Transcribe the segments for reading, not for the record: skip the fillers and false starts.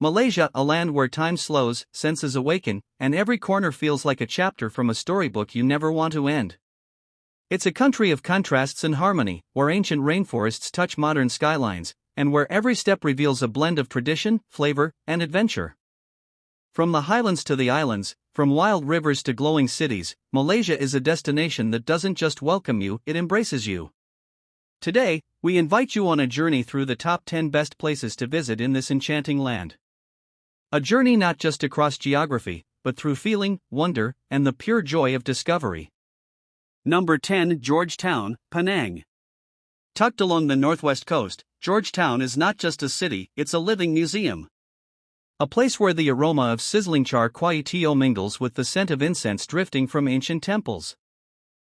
Malaysia, a land where time slows, senses awaken, and every corner feels like a chapter from a storybook you never want to end. It's a country of contrasts and harmony, where ancient rainforests touch modern skylines, and where every step reveals a blend of tradition, flavor, and adventure. From the highlands to the islands, from wild rivers to glowing cities, Malaysia is a destination that doesn't just welcome you, it embraces you. Today, we invite you on a journey through the top 10 best places to visit in this enchanting land. A journey not just across geography, but through feeling, wonder, and the pure joy of discovery. Number 10, Georgetown, Penang. Tucked along the northwest coast, Georgetown is not just a city, it's a living museum. A place where the aroma of sizzling char kway teow mingles with the scent of incense drifting from ancient temples.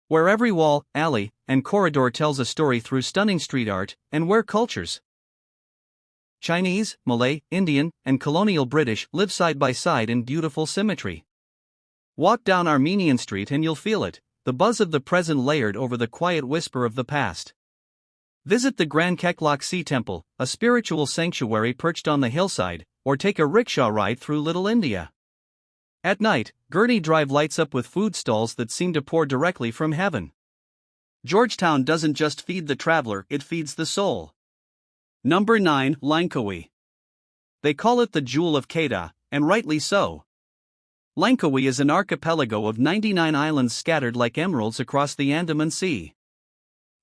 Where every wall, alley, and corridor tells a story through stunning street art, and where cultures, Chinese, Malay, Indian, and colonial British, live side by side in beautiful symmetry. Walk down Armenian Street and you'll feel it, the buzz of the present layered over the quiet whisper of the past. Visit the Grand Keklok Sea Temple, a spiritual sanctuary perched on the hillside, or take a rickshaw ride through Little India. At night, Gurney Drive lights up with food stalls that seem to pour directly from heaven. Georgetown doesn't just feed the traveler, it feeds the soul. Number 9, Langkawi. They call it the Jewel of Kedah, and rightly so. Langkawi is an archipelago of 99 islands scattered like emeralds across the Andaman Sea.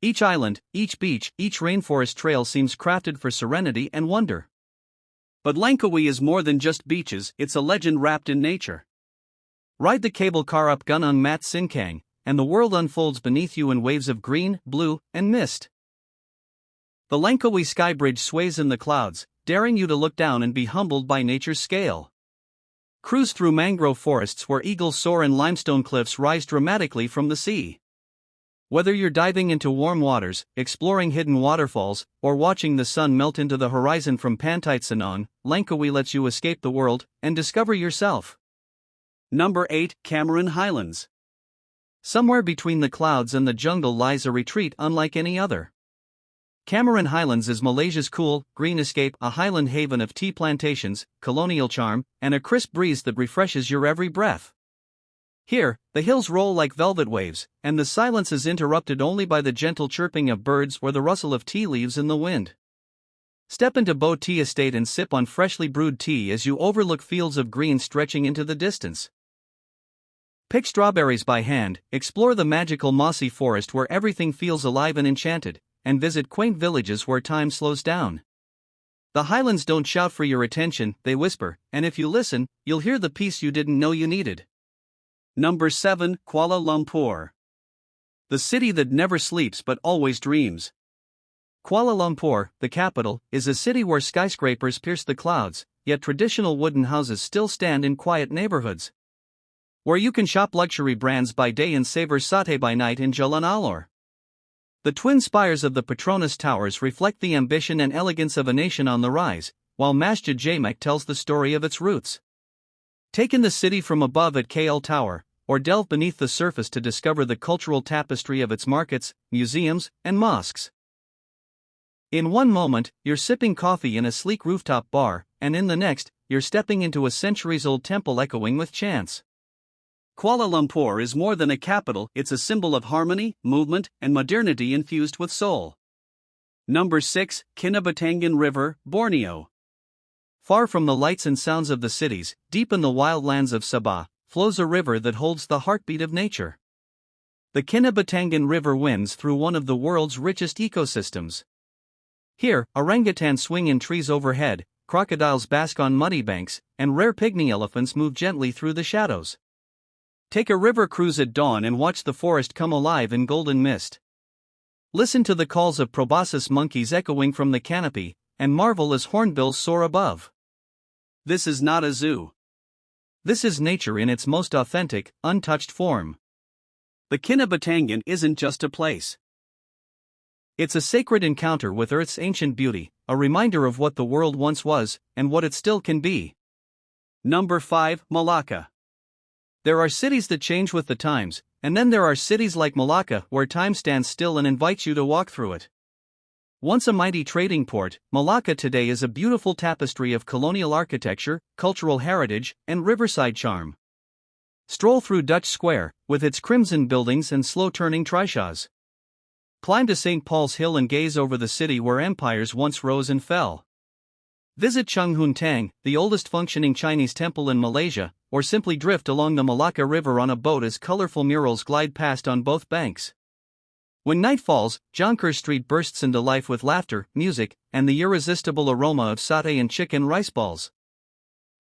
Each island, each beach, each rainforest trail seems crafted for serenity and wonder. But Langkawi is more than just beaches, it's a legend wrapped in nature. Ride the cable car up Gunung Mat Singkang, and the world unfolds beneath you in waves of green, blue, and mist. The Langkawi Sky Bridge sways in the clouds, daring you to look down and be humbled by nature's scale. Cruise through mangrove forests where eagles soar and limestone cliffs rise dramatically from the sea. Whether you're diving into warm waters, exploring hidden waterfalls, or watching the sun melt into the horizon from Pantai Sanang, Langkawi lets you escape the world and discover yourself. Number 8, Cameron Highlands. Somewhere between the clouds and the jungle lies a retreat unlike any other. Cameron Highlands is Malaysia's cool, green escape, a highland haven of tea plantations, colonial charm, and a crisp breeze that refreshes your every breath. Here, the hills roll like velvet waves, and the silence is interrupted only by the gentle chirping of birds or the rustle of tea leaves in the wind. Step into Bo Tea Estate and sip on freshly brewed tea as you overlook fields of green stretching into the distance. Pick strawberries by hand, explore the magical mossy forest where everything feels alive and enchanted, and visit quaint villages where time slows down. The highlands don't shout for your attention, they whisper, and if you listen, you'll hear the peace you didn't know you needed. Number 7, Kuala Lumpur. The city that never sleeps but always dreams. Kuala Lumpur, the capital, is a city where skyscrapers pierce the clouds, yet traditional wooden houses still stand in quiet neighborhoods. Where you can shop luxury brands by day and savor satay by night in Jalan Alor. The twin spires of the Petronas Towers reflect the ambition and elegance of a nation on the rise, while Masjid Jamek tells the story of its roots. Take in the city from above at KL Tower, or delve beneath the surface to discover the cultural tapestry of its markets, museums, and mosques. In one moment, you're sipping coffee in a sleek rooftop bar, and in the next, you're stepping into a centuries-old temple echoing with chants. Kuala Lumpur is more than a capital, it's a symbol of harmony, movement, and modernity infused with soul. Number 6, Kinabatangan River, Borneo. Far from the lights and sounds of the cities, deep in the wildlands of Sabah, flows a river that holds the heartbeat of nature. The Kinabatangan River winds through one of the world's richest ecosystems. Here, orangutans swing in trees overhead, crocodiles bask on muddy banks, and rare pygmy elephants move gently through the shadows. Take a river cruise at dawn and watch the forest come alive in golden mist. Listen to the calls of proboscis monkeys echoing from the canopy, and marvel as hornbills soar above. This is not a zoo. This is nature in its most authentic, untouched form. The Kinabatangan isn't just a place. It's a sacred encounter with Earth's ancient beauty, a reminder of what the world once was, and what it still can be. Number 5, Malacca. There are cities that change with the times, and then there are cities like Malacca where time stands still and invites you to walk through it. Once a mighty trading port, Malacca today is a beautiful tapestry of colonial architecture, cultural heritage, and riverside charm. Stroll through Dutch Square, with its crimson buildings and slow-turning trishaws. Climb to St. Paul's Hill and gaze over the city where empires once rose and fell. Visit Chung Hun Tang, the oldest functioning Chinese temple in Malaysia, or simply drift along the Malacca River on a boat as colorful murals glide past on both banks. When night falls, Jonker Street bursts into life with laughter, music, and the irresistible aroma of satay and chicken rice balls.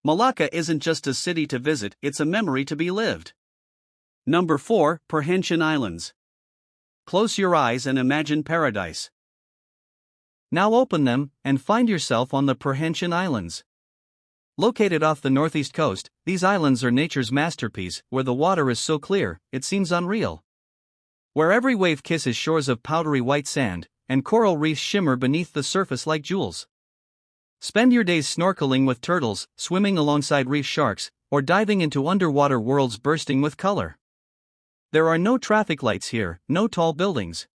Malacca isn't just a city to visit, it's a memory to be lived. Number 4, Perhentian Islands. Close your eyes and imagine paradise. Now open them, and find yourself on the Perhentian Islands. Located off the northeast coast, these islands are nature's masterpiece, where the water is so clear, it seems unreal. Where every wave kisses shores of powdery white sand, and coral reefs shimmer beneath the surface like jewels. Spend your days snorkeling with turtles, swimming alongside reef sharks, or diving into underwater worlds bursting with color. There are no traffic lights here, no tall buildings.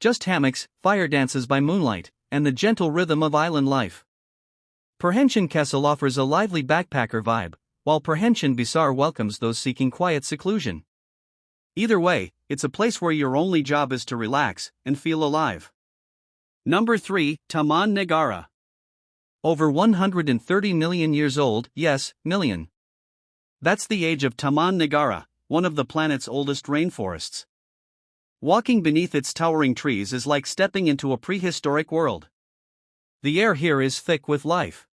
Just hammocks, fire dances by moonlight, and the gentle rhythm of island life. Perhentian Castle offers a lively backpacker vibe, while Perhentian Besar welcomes those seeking quiet seclusion. Either way, it's a place where your only job is to relax and feel alive. Number 3, Taman Negara. Over 130 million years old, yes, million. That's the age of Taman Negara, one of the planet's oldest rainforests. Walking beneath its towering trees is like stepping into a prehistoric world. The air here is thick with life.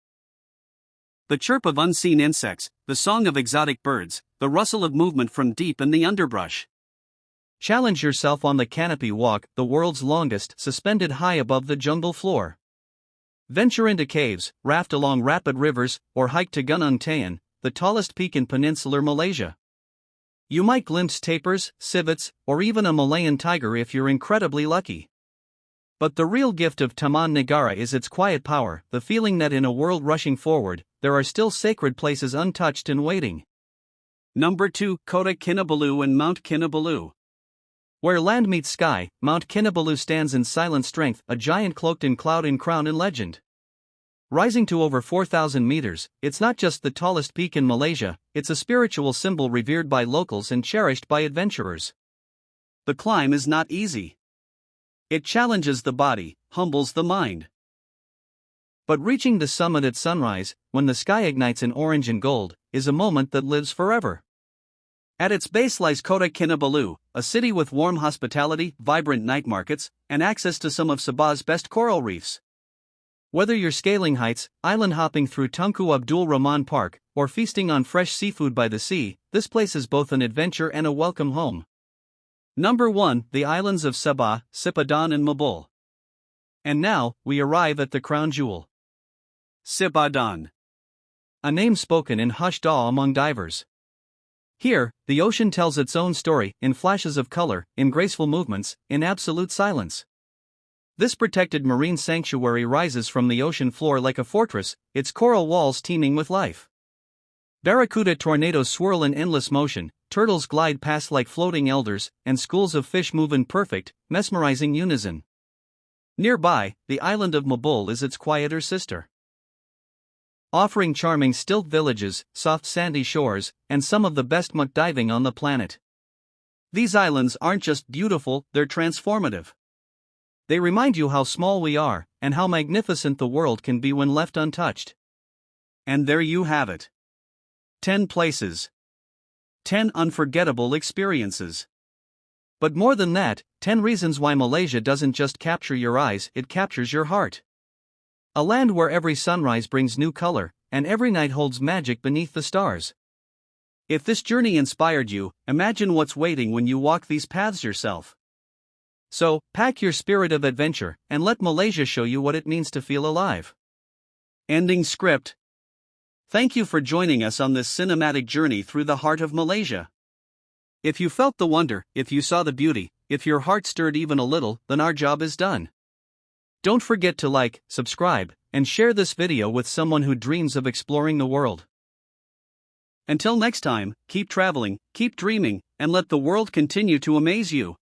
The chirp of unseen insects, the song of exotic birds, the rustle of movement from deep in the underbrush. Challenge yourself on the canopy walk, the world's longest, suspended high above the jungle floor. Venture into caves, raft along rapid rivers, or hike to Gunung Tayan, the tallest peak in peninsular Malaysia. You might glimpse tapirs, civets, or even a Malayan tiger if you're incredibly lucky. But the real gift of Taman Negara is its quiet power, the feeling that in a world rushing forward, there are still sacred places untouched and waiting. Number 2, Kota Kinabalu and Mount Kinabalu. Where land meets sky, Mount Kinabalu stands in silent strength, a giant cloaked in cloud and crown and legend. Rising to over 4,000 meters, it's not just the tallest peak in Malaysia, it's a spiritual symbol revered by locals and cherished by adventurers. The climb is not easy. It challenges the body, humbles the mind. But reaching the summit at sunrise, when the sky ignites in orange and gold, is a moment that lives forever. At its base lies Kota Kinabalu, a city with warm hospitality, vibrant night markets, and access to some of Sabah's best coral reefs. Whether you're scaling heights, island hopping through Tunku Abdul Rahman Park, or feasting on fresh seafood by the sea, this place is both an adventure and a welcome home. Number 1, the islands of Sabah, Sipadan and Mabul. And now, we arrive at the crown jewel. Sipadan. A name spoken in hushed awe among divers. Here, the ocean tells its own story, in flashes of color, in graceful movements, in absolute silence. This protected marine sanctuary rises from the ocean floor like a fortress, its coral walls teeming with life. Barracuda tornadoes swirl in endless motion, turtles glide past like floating elders, and schools of fish move in perfect, mesmerizing unison. Nearby, the island of Mabul is its quieter sister. Offering charming stilt villages, soft sandy shores, and some of the best muck diving on the planet. These islands aren't just beautiful, they're transformative. They remind you how small we are, and how magnificent the world can be when left untouched. And there you have it. 10 places. 10 unforgettable experiences. But more than that, 10 reasons why Malaysia doesn't just capture your eyes, it captures your heart. A land where every sunrise brings new color, and every night holds magic beneath the stars. If this journey inspired you, imagine what's waiting when you walk these paths yourself. So, pack your spirit of adventure, and let Malaysia show you what it means to feel alive. Ending script. Thank you for joining us on this cinematic journey through the heart of Malaysia. If you felt the wonder, if you saw the beauty, if your heart stirred even a little, then our job is done. Don't forget to like, subscribe, and share this video with someone who dreams of exploring the world. Until next time, keep traveling, keep dreaming, and let the world continue to amaze you.